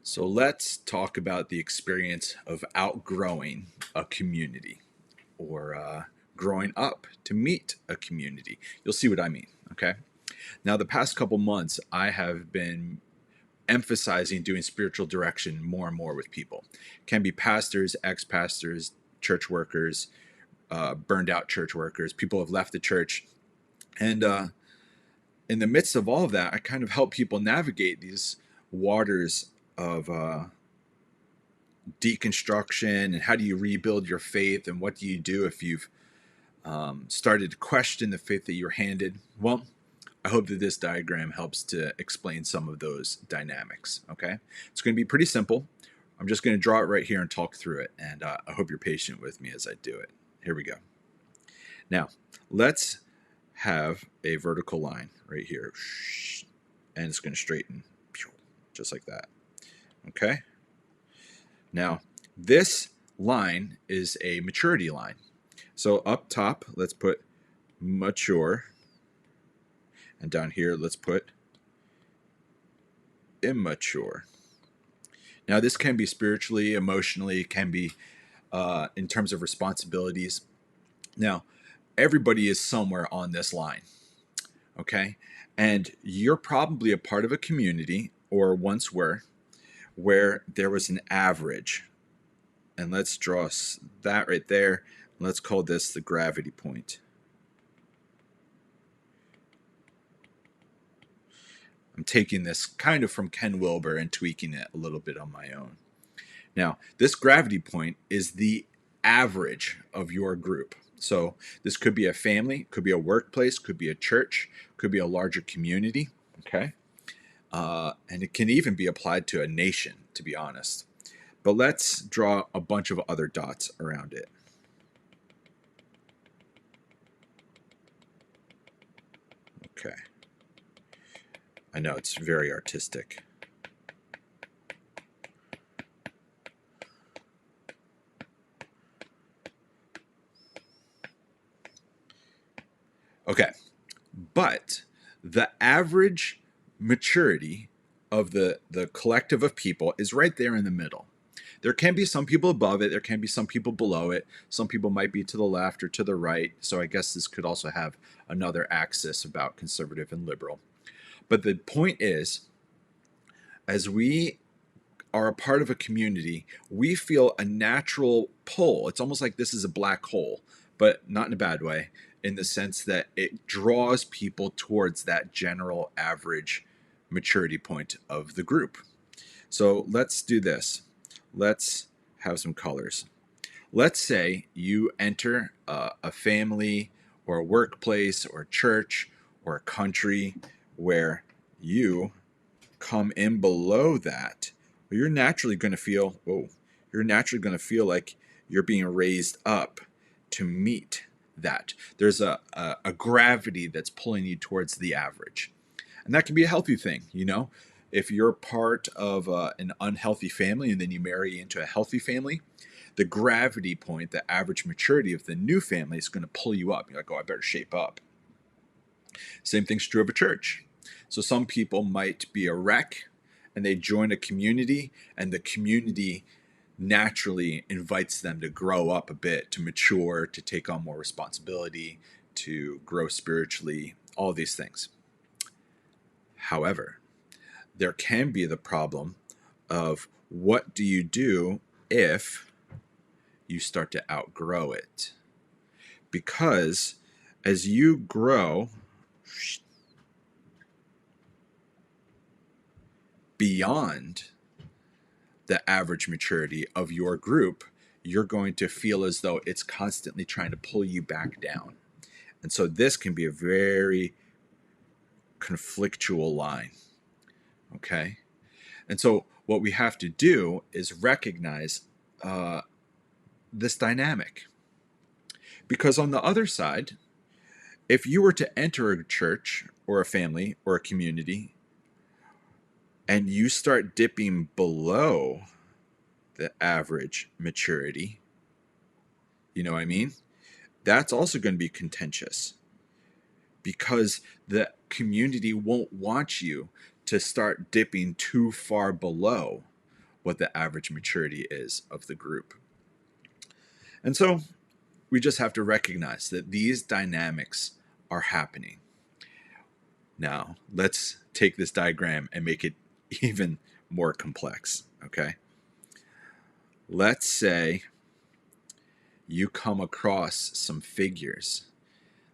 So let's talk about the experience of outgrowing a community or growing up to meet a community. You'll see what I mean, okay? Now, the past couple months, I have been emphasizing doing spiritual direction more and more with people. Can be pastors, ex-pastors, church workers, burned out church workers, people have left the church. And in the midst of all of that, I kind of help people navigate these waters of deconstruction, and how do you rebuild your faith, and what do you do if you've started to question the faith that you're handed. Well, I hope that this diagram helps to explain some of those dynamics. Okay, it's going to be pretty simple. I'm just going to draw it right here and talk through it, and I hope you're patient with me as I do it. Here we go. Now let's have a vertical line right here, and it's going to straighten just like that. Okay, now this line is a maturity line. So up top, let's put mature. And down here, let's put immature. Now, this can be spiritually, emotionally, it can be in terms of responsibilities. Now, everybody is somewhere on this line, okay? And you're probably a part of a community, or once were, where there was an average. And let's draw that right there. Let's call this the gravity point. I'm taking this kind of from Ken Wilber and tweaking it a little bit on my own. Now, this gravity point is the average of your group. So this could be a family, could be a workplace, could be a church, could be a larger community, okay? And it can even be applied to a nation, to be honest. But let's draw a bunch of other dots around it. Okay. I know it's very artistic. Okay, but the average maturity of the collective of people is right there in the middle. There can be some people above it, there can be some people below it, some people might be to the left or to the right, so I guess this could also have another axis about conservative and liberal. But the point is, as we are a part of a community, we feel a natural pull. It's almost like this is a black hole, but not in a bad way, in the sense that it draws people towards that general average maturity point of the group. So let's do this. Let's have some colors. Let's say you enter a family or a workplace or a church or a country where you come in below that. Well, you're naturally going to feel, like you're being raised up to meet that. There's a gravity that's pulling you towards the average. And that can be a healthy thing, you know? If you're part of an unhealthy family and then you marry into a healthy family, the gravity point, the average maturity of the new family is going to pull you up. You're like, oh, I better shape up. Same thing's true of a church. So some people might be a wreck and they join a community, and the community naturally invites them to grow up a bit, to mature, to take on more responsibility, to grow spiritually, all these things. However, there can be the problem of what do you do if you start to outgrow it? Because as you grow beyond the average maturity of your group, you're going to feel as though it's constantly trying to pull you back down. And so this can be a very conflictual line. Okay? And so what we have to do is recognize this dynamic. Because on the other side, if you were to enter a church or a family or a community and you start dipping below the average maturity, you know what I mean? That's also going to be contentious, because the community won't want you to start dipping too far below, what the average maturity is of the group. And so we just have to recognize that these dynamics are happening. Now, let's take this diagram and make it even more complex, okay? Let's say you come across some figures,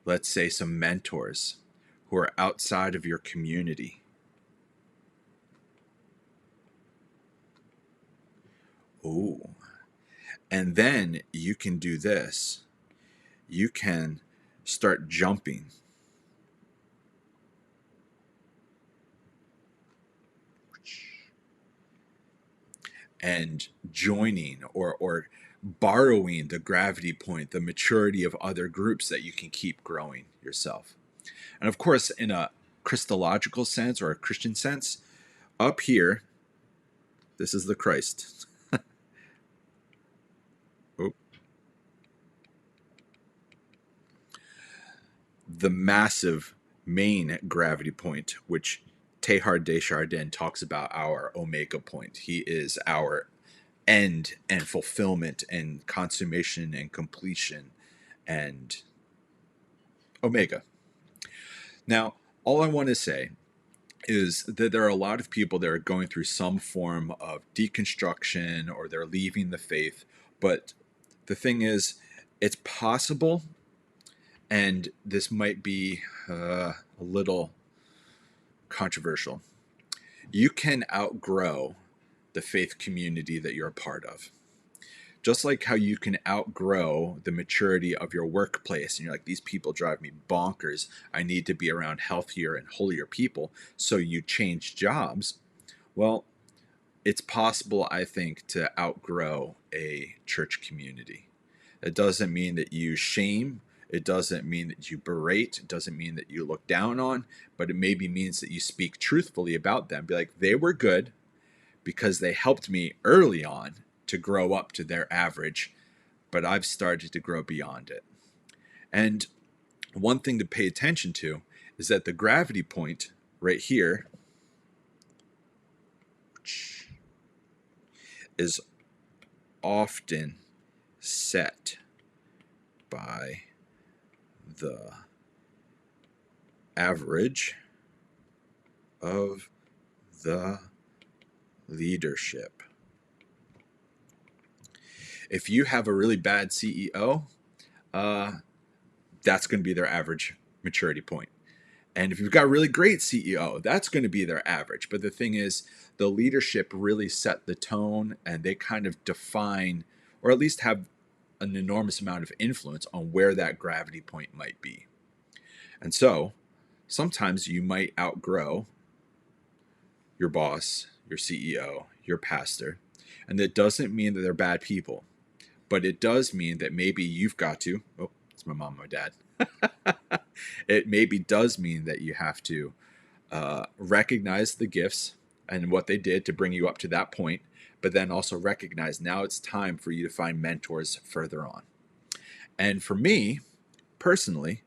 let's say some mentors who are outside of your community. Ooh. And then you can do this. You can start jumping. And joining or borrowing the gravity point, the maturity of other groups that you can keep growing yourself. And of course, in a Christological sense or a Christian sense, up here, this is the Christ. Oh. The massive main gravity point, which Teilhard de Chardin talks about, our omega point. He is our end and fulfillment and consummation and completion and omega. Now, all I want to say is that there are a lot of people that are going through some form of deconstruction or they're leaving the faith. But the thing is, it's possible, and this might be a little controversial. You can outgrow the faith community that you're a part of. Just like how you can outgrow the maturity of your workplace, and you're like, these people drive me bonkers. I need to be around healthier and holier people. So you change jobs. Well, it's possible, I think, to outgrow a church community. It doesn't mean that you shame. It doesn't mean that you berate. It doesn't mean that you look down on, but it maybe means that you speak truthfully about them. Be like, they were good because they helped me early on to grow up to their average, but I've started to grow beyond it. And one thing to pay attention to is that the gravity point right here is often set by the average of the leadership. If you have a really bad CEO, that's going to be their average maturity point. And if you've got a really great CEO, that's going to be their average. But the thing is, the leadership really set the tone, and they kind of define, or at least have an enormous amount of influence on where that gravity point might be. And so sometimes you might outgrow your boss, your CEO, your pastor. And that doesn't mean that they're bad people, but it does mean that maybe you've got to, oh, it's my mom, my dad. It maybe does mean that you have to recognize the gifts and what they did to bring you up to that point, but then also recognize now it's time for you to find mentors further on. And for me, personally,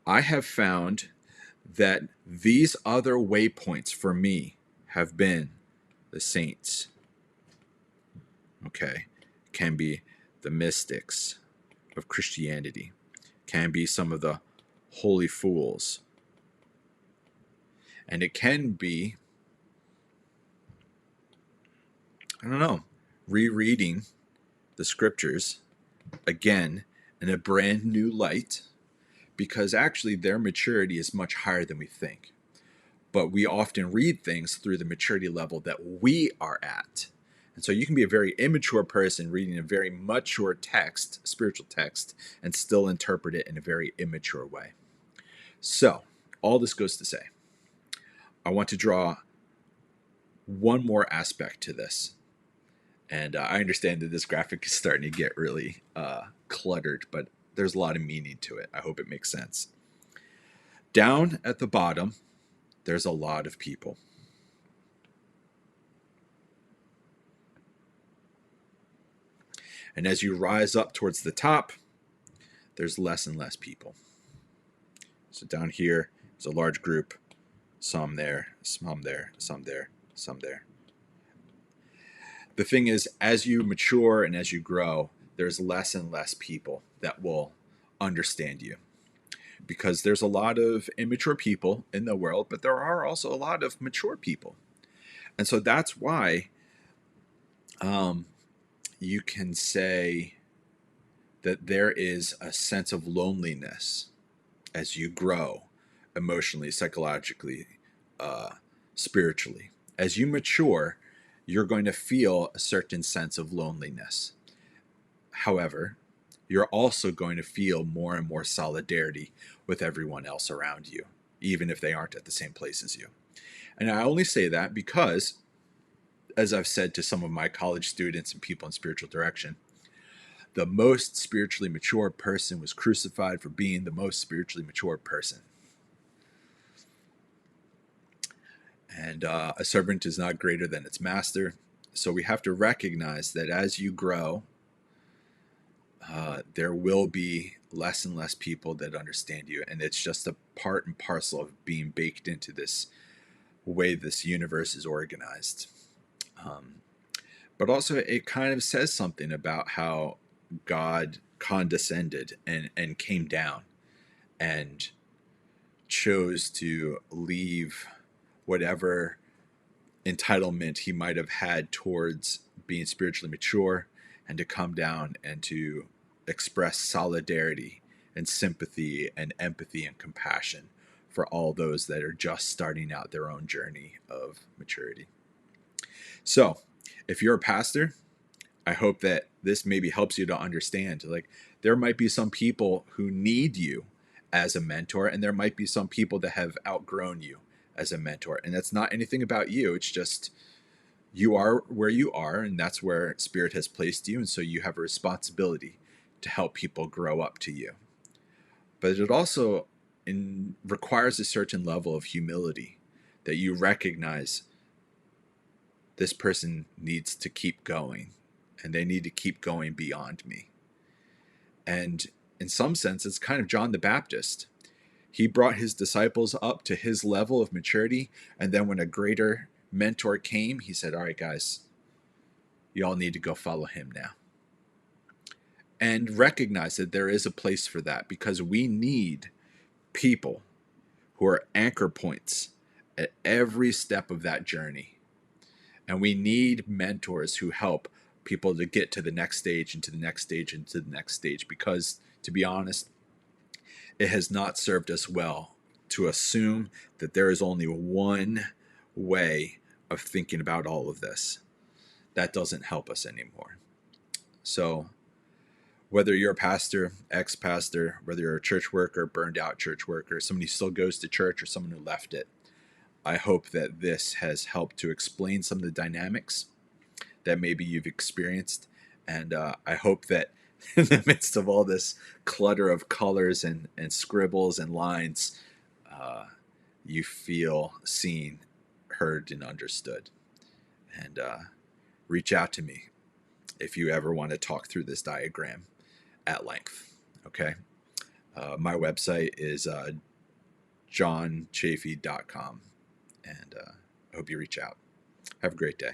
I have found that these other waypoints for me have been the saints. Okay, can be the mystics of Christianity, can be some of the holy fools, and it can be, I don't know, rereading the scriptures again in a brand new light, because actually their maturity is much higher than we think. But we often read things through the maturity level that we are at. And so you can be a very immature person reading a very mature text, spiritual text, and still interpret it in a very immature way. So all this goes to say, I want to draw one more aspect to this. And I understand that this graphic is starting to get really cluttered, but there's a lot of meaning to it. I hope it makes sense. Down at the bottom, there's a lot of people. And as you rise up towards the top, there's less and less people. So down here is a large group, some there, some there, some there, some there. the thing is, as you mature and as you grow, there's less and less people that will understand you, because there's a lot of immature people in the world, but there are also a lot of mature people. And so that's why you can say that there is a sense of loneliness as you grow emotionally, psychologically, spiritually. As you mature, you're going to feel a certain sense of loneliness. However, you're also going to feel more and more solidarity with everyone else around you, even if they aren't at the same place as you. And I only say that because, as I've said to some of my college students and people in spiritual direction, the most spiritually mature person was crucified for being the most spiritually mature person. And a servant is not greater than its master. So we have to recognize that as you grow, there will be less and less people that understand you. And it's just a part and parcel of being baked into this way this universe is organized. But also it kind of says something about how God condescended and came down and chose to leave whatever entitlement he might have had towards being spiritually mature, and to come down and to express solidarity and sympathy and empathy and compassion for all those that are just starting out their own journey of maturity. So if you're a pastor, I hope that this maybe helps you to understand, like, there might be some people who need you as a mentor, and there might be some people that have outgrown you as a mentor. And that's not anything about you. It's just you are where you are, and that's where Spirit has placed you. And so you have a responsibility to help people grow up to you. But it also requires a certain level of humility, that you recognize this person needs to keep going, and they need to keep going beyond me. And in some sense, it's kind of John the Baptist. He brought his disciples up to his level of maturity, and then when a greater mentor came, he said, all right, guys, you all need to go follow him now. And recognize that there is a place for that, because we need people who are anchor points at every step of that journey. And we need mentors who help people to get to the next stage and to the next stage and to the next stage, because, to be honest, it has not served us well to assume that there is only one way of thinking about all of this. That doesn't help us anymore. So whether you're a pastor, ex-pastor, whether you're a church worker, burned out church worker, somebody who still goes to church, or someone who left it, I hope that this has helped to explain some of the dynamics that maybe you've experienced. And I hope that in the midst of all this clutter of colors and scribbles and lines, you feel seen, heard, and understood. And reach out to me if you ever want to talk through this diagram at length. Okay? My website is johnchafee.com. And I hope you reach out. Have a great day.